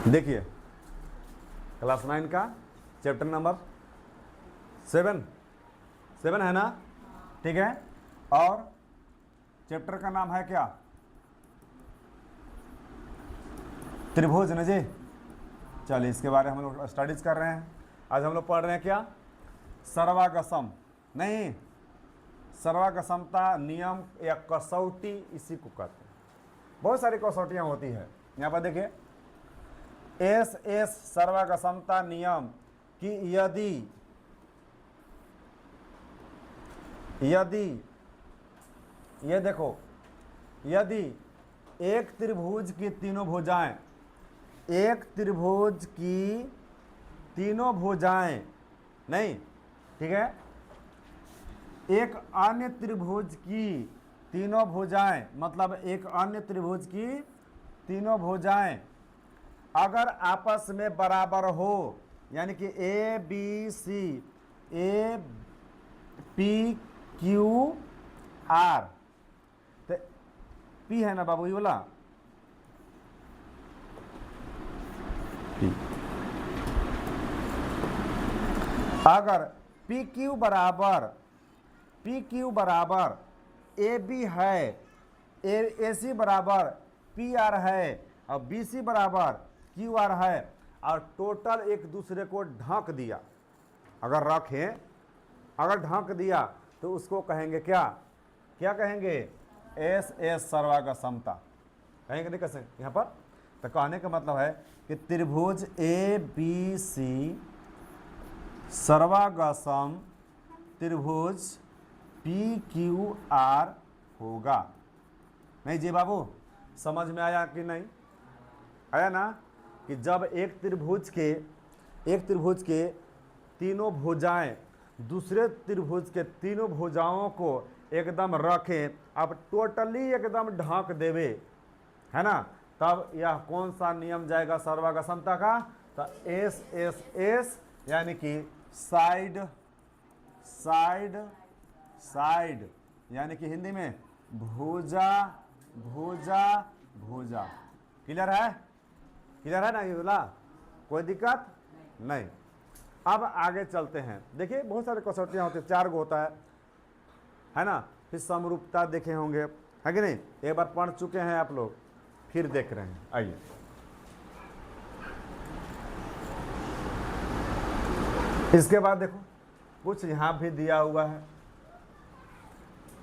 देखिए क्लास 9 का chapter number 7 है ना, ठीक है। और चैप्टर का नाम है क्या? त्रिभुज न जी। चलिए इसके बारे में हम लोग स्टडीज कर रहे हैं। आज हम लोग पढ़ रहे हैं क्या? सर्वागसम नहीं, सर्वागसमता नियम या कसौटी, इसी को कहते हैं। बहुत सारी कसौटियां होती है। यहाँ पर देखिए एस सर्वागसमता नियम कि यदि ये देखो, यदि एक त्रिभुज की तीनों भुजाएं, एक त्रिभुज की तीनों भुजाएं नहीं, ठीक है, एक अन्य त्रिभुज की तीनों भुजाएं, मतलब एक अन्य त्रिभुज की तीनों भुजाएं अगर आपस में बराबर हो, यानी कि A B C, A P Q R, तो पी है ना बाबू, ये बोला पी। अगर पी क्यू बराबर ए बी है, ए सी बराबर पी आर है, और बी सी बराबर क्यू आर है, और टोटल एक दूसरे को ढक दिया, अगर रखें, अगर ढक दिया तो उसको कहेंगे क्या? क्या कहेंगे? एस सर्वागसमता कहेंगे, नहीं कैसे यहाँ पर? तो कहने का मतलब है कि त्रिभुज ए बी सी सर्वागसम त्रिभुज पी क्यू आर होगा। नहीं जी बाबू, समझ में आया कि नहीं आया ना? कि जब एक त्रिभुज के तीनों भुजाएं दूसरे त्रिभुज के तीनों भुजाओं को एकदम रखें, अब टोटली एकदम ढक देवे, है ना, तब यह कौन सा नियम जाएगा सर्वागसमता का? तो एस यानी कि साइड साइड साइड, यानी कि हिंदी में भुजा भुजा भुजा। क्लियर है? क्लियर है ना? ये बोला कोई दिक्कत नहीं। अब आगे चलते हैं। देखिए बहुत सारे कसौटियाँ होती है, 4 गो होता है ना। फिर समरूपता देखे होंगे, है कि नहीं? एक बार पढ़ चुके हैं आप लोग, फिर देख रहे हैं। आइए इसके बाद देखो कुछ यहाँ भी दिया हुआ है,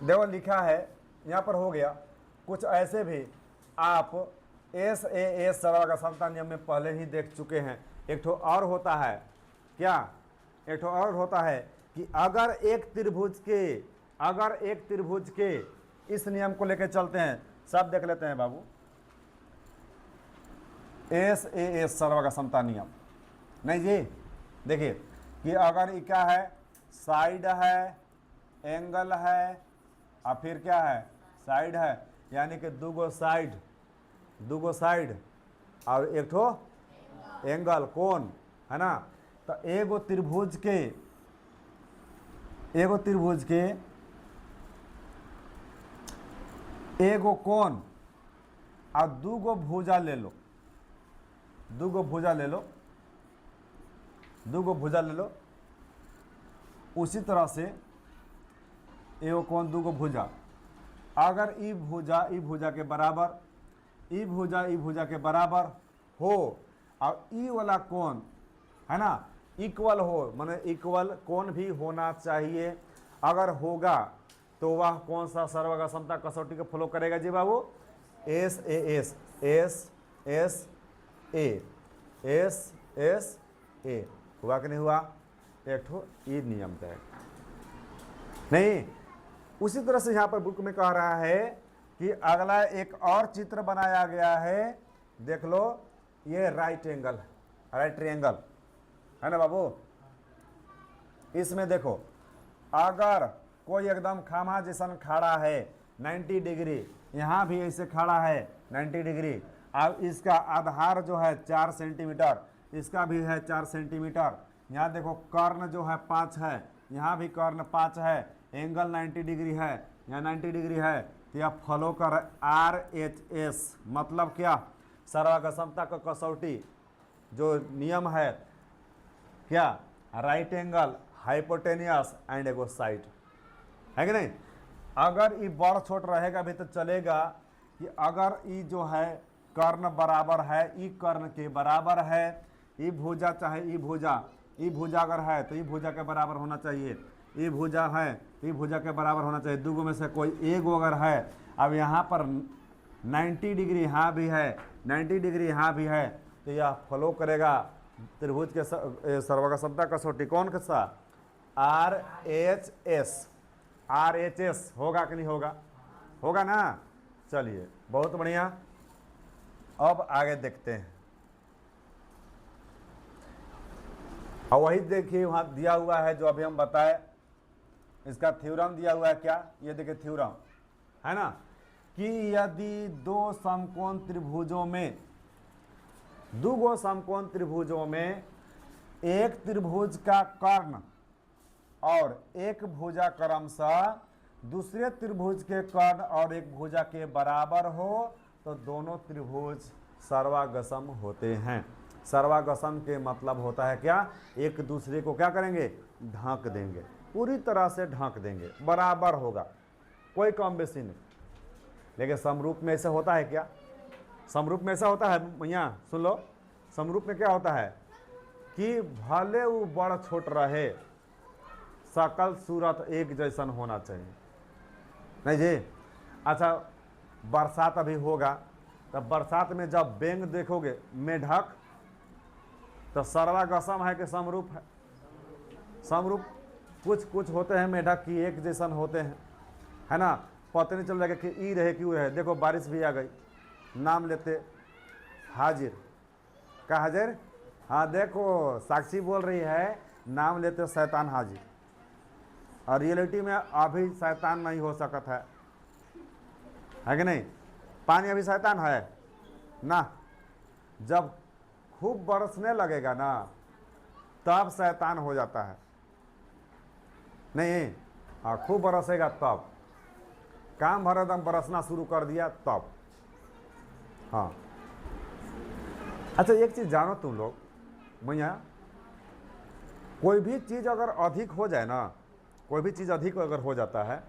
देखो लिखा है यहाँ पर, हो गया कुछ ऐसे भी आप एस सर्वागसमता नियम में पहले ही देख चुके हैं। एक ठो और होता है क्या? एक ठो और होता है कि अगर एक त्रिभुज के इस नियम को लेकर चलते हैं, सब देख लेते हैं बाबू। एस सर्वागसमता नियम नहीं जी, देखिए कि अगर क्या है, साइड है, एंगल है, और फिर क्या है, साइड है, यानी कि दूगो साइड और एक ठो एंगल, कोण, है ना। तो एगो त्रिभुज के एगो कोण और दूगो भुजा ले लो, उसी तरह से एगो कोण दूगो भुजा, अगर ई भुजा के बराबर, ई भुजा के बराबर हो, और ई वाला कोण है ना इक्वल हो, माने इक्वल कोण भी होना चाहिए। अगर होगा तो वह कौन सा सर्वागसमता कसौटी को फॉलो करेगा जी बाबू? एस ए हुआ कि नहीं हुआ? एक ठो ई नियम तय नहीं। उसी तरह से यहाँ पर बुक में कह रहा है कि अगला एक और चित्र बनाया गया है, देख लो, ये राइट ट्रायंगल है ना बाबू। इसमें देखो अगर कोई एकदम खामा जैसा खड़ा है 90 डिग्री, यहाँ भी ऐसे खड़ा है 90 डिग्री, अब इसका आधार जो है 4 सेंटीमीटर, इसका भी है 4 सेंटीमीटर, यहाँ देखो कर्ण जो है 5 है, यहाँ भी कर्ण 5 है, एंगल 90 डिग्री है, यहाँ 90 डिग्री है, तो यह फॉलो कर RHS, मतलब क्या? सर्वागसमता का कसौटी जो नियम है क्या, राइट एंगल, हाइपोटेनियस एंड एगो साइड, है कि नहीं। अगर ये बड़ छोट रहेगा भी तो चलेगा कि अगर ये जो है कर्ण बराबर है, ई कर्ण के बराबर है, ई भुजा चाहे ई भुजा अगर है तो ई भुजा के बराबर होना चाहिए, ई भुजा है ई भुजा के बराबर होना चाहिए, दो में से कोई एक अगर है। अब यहाँ पर 90 डिग्री यहाँ भी है, 90 डिग्री यहाँ भी है, तो यह फॉलो करेगा त्रिभुज के सर्वगसमता कसौटी कौन सा, RHS होगा कि नहीं होगा, होगा ना। चलिए बहुत बढ़िया, अब आगे देखते हैं। और वही देखिए वहाँ दिया हुआ है जो अभी हम बताए, इसका थ्योरम दिया हुआ है क्या, ये देखिए थ्योरम है ना, कि यदि दो समकोण त्रिभुजों में, दो समकोण त्रिभुजों में एक त्रिभुज का कर्ण और एक भुजा क्रमशः दूसरे त्रिभुज के कर्ण और एक भुजा के बराबर हो तो दोनों त्रिभुज सर्वागसम होते हैं। सर्वागसम के मतलब होता है क्या, एक दूसरे को क्या करेंगे, ढांक देंगे, पूरी तरह से ढांक देंगे, बराबर होगा, कोई कम बेसी नहीं। लेकिन समरूप में ऐसा होता है क्या, समरूप में ऐसा होता है भैया सुन लो, समरूप में क्या होता है कि भले वो बड़ छोट रहे, सकल सूरत एक जैसन होना चाहिए, नहीं जी। अच्छा बरसात अभी होगा, तब बरसात में जब बेंग देखोगे मेढक, तो सर्वागसम है कि समरूप है, समरूप। कुछ कुछ होते हैं मेढक की एक जैसन होते हैं, है ना, पता नहीं चल जाएगा कि ई रहे क्यों रहे। देखो बारिश भी आ गई, नाम लेते हाजिर, का हाजिर, हाँ देखो साक्षी बोल रही है नाम लेते शैतान हाजिर, और रियलिटी में अभी शैतान नहीं हो सकता है कि नहीं। पानी अभी शैतान है ना, जब खूब बरसने लगेगा ना तब शैतान हो जाता है, नहीं हाँ खूब बरसेगा तब, काम भर एकदम बरसना शुरू कर दिया तब, हाँ। अच्छा एक चीज़ जानो तुम लोग भैया, कोई भी चीज़ अगर अधिक हो जाए ना, कोई भी चीज़ अधिक अगर हो जाता है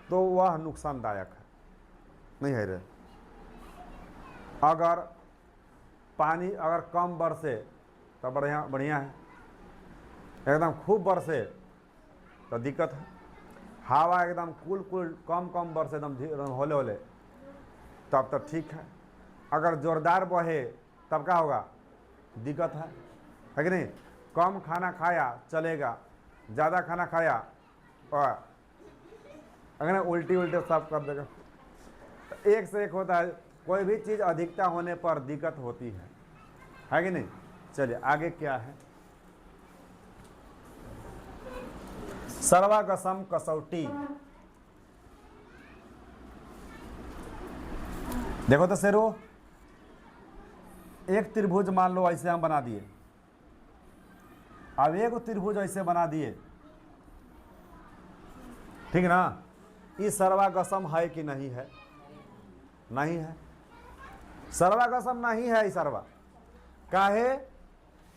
तो वह नुकसानदायक है, नहीं है रे। अगर पानी अगर कम बरसे तो बढ़िया बढ़िया है, एकदम खूब बरसे तो दिक्कत है। हवा एकदम कुल कम कम बरसे एकदम होले होले तब तो ठीक है। अगर जोरदार बहे तब क्या होगा, दिक्कत है कि नहीं। कम खाना खाया चलेगा, ज़्यादा खाना खाया और अगर उल्टी उल्टे सब कर देगा। तो एक से एक होता है, कोई भी चीज़ अधिकता होने पर दिक्कत होती है कि नहीं। चलिए आगे क्या है, सर्वागसम कसौटी। देखो तो शेरो, एक त्रिभुज मान लो ऐसे हम बना दिए, अब एक त्रिभुज ऐसे बना दिए, ठीक ना। ये सर्वागसम है कि नहीं है, नहीं है, सर्वागसम नहीं है। सर्वा काहे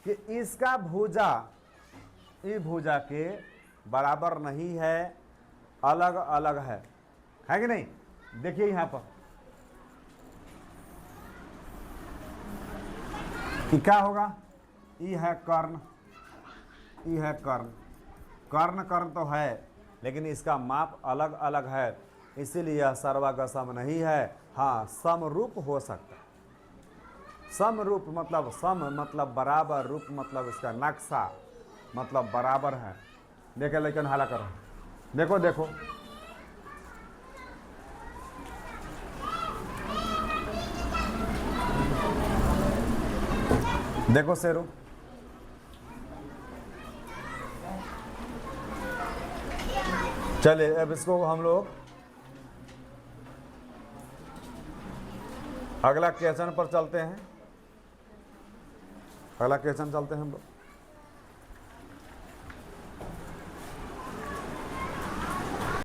कि इसका भुजा ये भुजा के बराबर नहीं है, अलग अलग है कि नहीं। देखिए यहां पर कि क्या होगा, ये है कर्ण, ये है कर्ण, कर्ण कर्ण तो है लेकिन इसका माप अलग अलग है, इसीलिए यह सर्वागसम नहीं है। हाँ समरूप हो सकता है, समरूप मतलब सम मतलब बराबर, रूप मतलब इसका नक्शा मतलब बराबर है। देखे लेकिन हाला करो, देखो देखो देखो शेरू, चले अब इसको हम लोग अगला क्वेश्चन पर चलते हैं, अगला क्वेश्चन चलते हैं हम लोग।